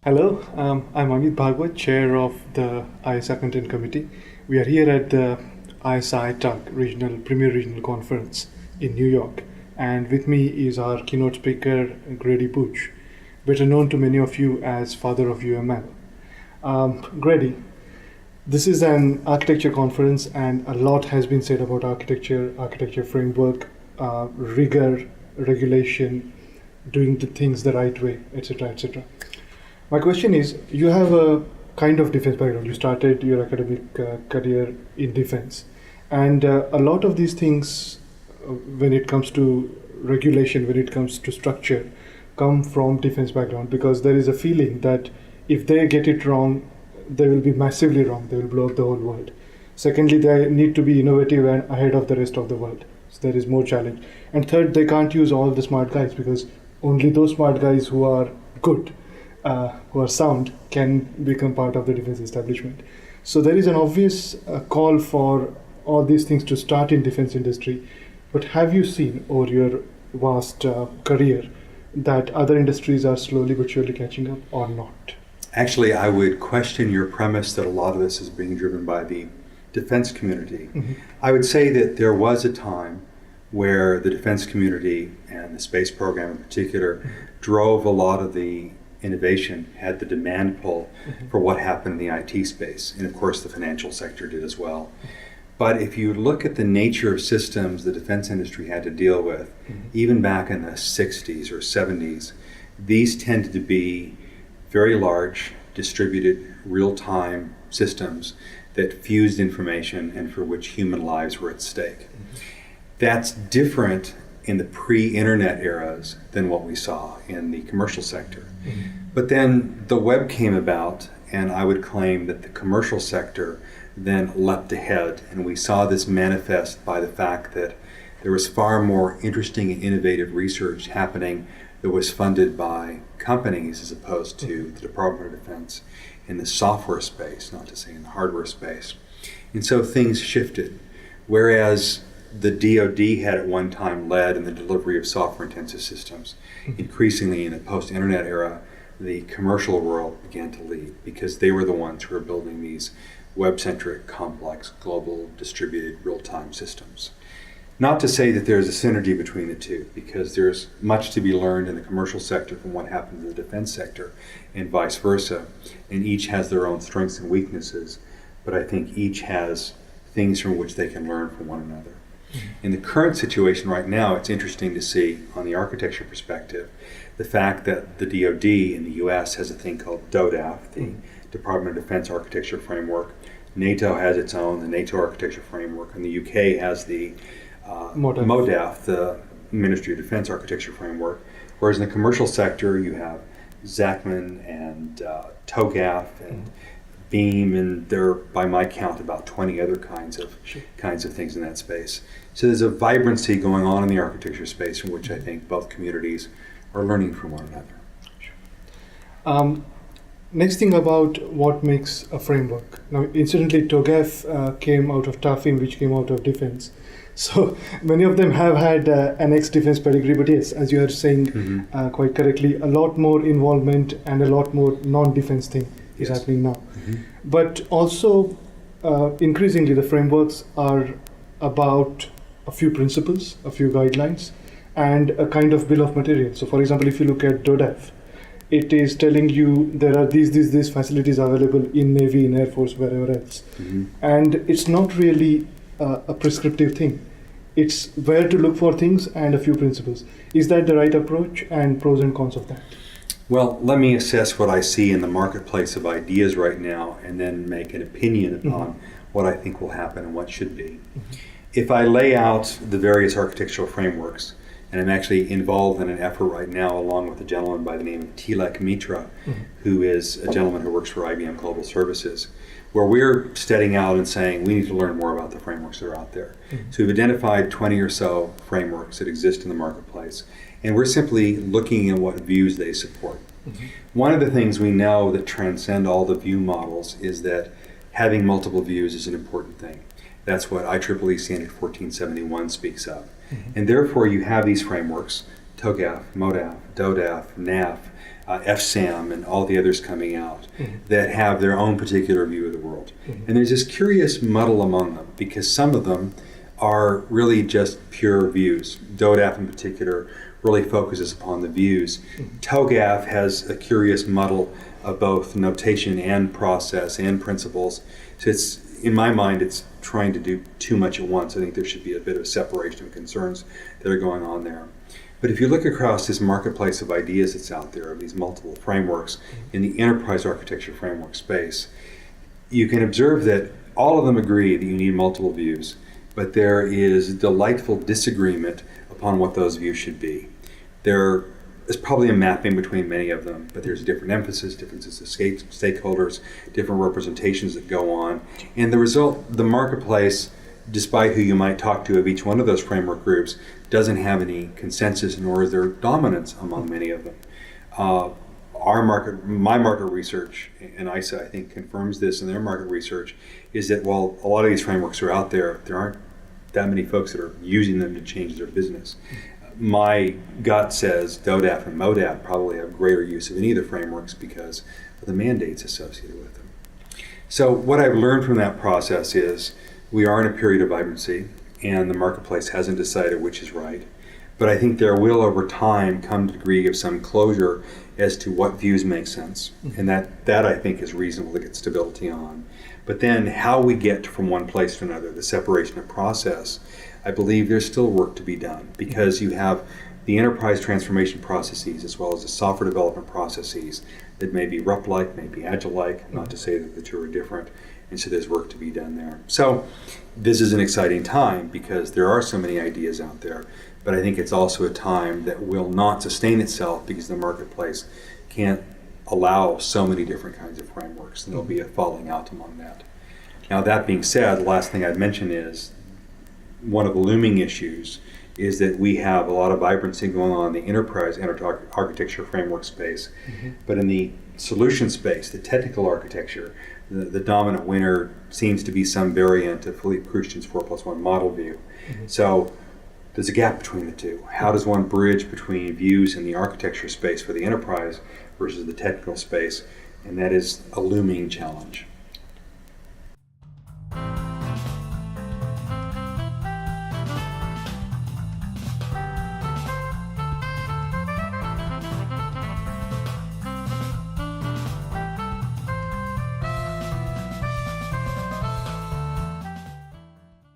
Hello, I'm Amit Bhagwat, Chair of the ISA Content Committee. We are here at the ISI TUG Premier Regional Conference in New York, and with me is our keynote speaker, Grady Booch, better known to many of you as Father of UML. Grady, this is an architecture conference, and a lot has been said about architecture framework, rigor, regulation, doing the things the right way, etc., etc. My question is, you have a kind of defense background. You started your academic career in defense. And a lot of these things, when it comes to regulation, when it comes to structure, come from defense background, because there is a feeling that if they get it wrong, they will be massively wrong. They will blow up the whole world. Secondly, they need to be innovative and ahead of the rest of the world. So there is more challenge. And third, they can't use all the smart guys, because only those smart guys who are good, who are sound, can become part of the defense establishment. So there is an obvious call for all these things to start in defense industry. But have you seen over your vast career that other industries are slowly but surely catching up or not? Actually, I would question your premise that a lot of this is being driven by the defense community. Mm-hmm. I would say that there was a time where the defense community and the space program in particular drove a lot of the innovation, had the demand pull for what happened in the IT space. And of course, the financial sector did as well. But if you look at the nature of systems the defense industry had to deal with, even back in the 60s or 70s, these tended to be very large, distributed, real-time systems that fused information and for which human lives were at stake. That's different in the pre-internet eras than what we saw in the commercial sector. But then the web came about, and I would claim that the commercial sector then leapt ahead, and we saw this manifest by the fact that there was far more interesting and innovative research happening that was funded by companies as opposed to the Department of Defense in the software space, not to say in the hardware space. And so things shifted. Whereas the DoD had at one time led in the delivery of software-intensive systems, increasingly in the post-internet era, the commercial world began to lead because they were the ones who were building these web-centric, complex, global, distributed, real-time systems. Not to say that there's a synergy between the two, because there's much to be learned in the commercial sector from what happens in the defense sector, and vice versa. And each has their own strengths and weaknesses, but I think each has things from which they can learn from one another. In the current situation right now, it's interesting to see, on the architecture perspective, the fact that the DoD in the US has a thing called DODAF, the Department of Defense Architecture Framework. NATO has its own, the NATO Architecture Framework, and the UK has the MODAF, the Ministry of Defense Architecture Framework. Whereas in the commercial sector, you have ZACMAN and TOGAF and Beam, and there are, by my count, about 20 other kinds of things in that space. So there's a vibrancy going on in the architecture space from which I think both communities are learning from one another. Next thing about what makes a framework. Now, incidentally, TOGAF came out of TAFIM, which came out of defense. So many of them have had an ex-defense pedigree, but yes, as you are saying quite correctly, a lot more involvement and a lot more non-defense thing is happening now. But also, increasingly, the frameworks are about a few principles, a few guidelines, and a kind of bill of materials. So, for example, if you look at DODAF, it is telling you there are these facilities available in Navy, in Air Force, wherever else. And it's not really a prescriptive thing. It's where to look for things and a few principles. Is that the right approach, and pros and cons of that? Well, let me assess what I see in the marketplace of ideas right now and then make an opinion upon what I think will happen and what should be. If I lay out the various architectural frameworks, and I'm actually involved in an effort right now along with a gentleman by the name of Tilak Mitra, who is a gentleman who works for IBM Global Services, where we're setting out and saying we need to learn more about the frameworks that are out there. So we've identified 20 or so frameworks that exist in the marketplace, and we're simply looking at what views they support. One of the things we know that transcend all the view models is that having multiple views is an important thing. That's what IEEE Standard 1471 speaks of. And therefore you have these frameworks, TOGAF, MODAF, DODAF, NAF, FSAM and all the others coming out that have their own particular view of the world. And there's this curious muddle among them because some of them are really just pure views. DODAF in particular really focuses upon the views. TOGAF has a curious muddle of both notation and process and principles. So it's, in my mind, it's trying to do too much at once. I think there should be a bit of a separation of concerns that are going on there. But if you look across this marketplace of ideas that's out there, of these multiple frameworks in the enterprise architecture framework space, you can observe that all of them agree that you need multiple views, but there is delightful disagreement upon what those views should be. There is probably a mapping between many of them, but there's different emphasis, differences of stakeholders, different representations that go on. And the result, the marketplace, despite who you might talk to of each one of those framework groups, doesn't have any consensus, nor is there dominance among many of them. My market research, and ISA I think confirms this in their market research, is that while a lot of these frameworks are out there, there aren't that many folks that are using them to change their business. My gut says DODAF and MODAF probably have greater use of any of the frameworks because of the mandates associated with them. So what I've learned from that process is we are in a period of vibrancy and the marketplace hasn't decided which is right. But I think there will over time come to a degree of some closure as to what views make sense. And that I think is reasonable to get stability on. But then how we get from one place to another, the separation of process, I believe there's still work to be done because you have the enterprise transformation processes as well as the software development processes that may be RUP-like, may be Agile-like, not to say that the two are different. And so there's work to be done there. So this is an exciting time because there are so many ideas out there, but I think it's also a time that will not sustain itself because the marketplace can't allow so many different kinds of frameworks, and there'll be a falling out among that. Now that being said, the last thing I'd mention is one of the looming issues is that we have a lot of vibrancy going on in the enterprise architecture framework space, but in the solution space, the technical architecture, the dominant winner seems to be some variant of Philippe Khrushchev's 4+1 model view. So there's a gap between the two. How does one bridge between views in the architecture space for the enterprise versus the technical space? And that is a looming challenge.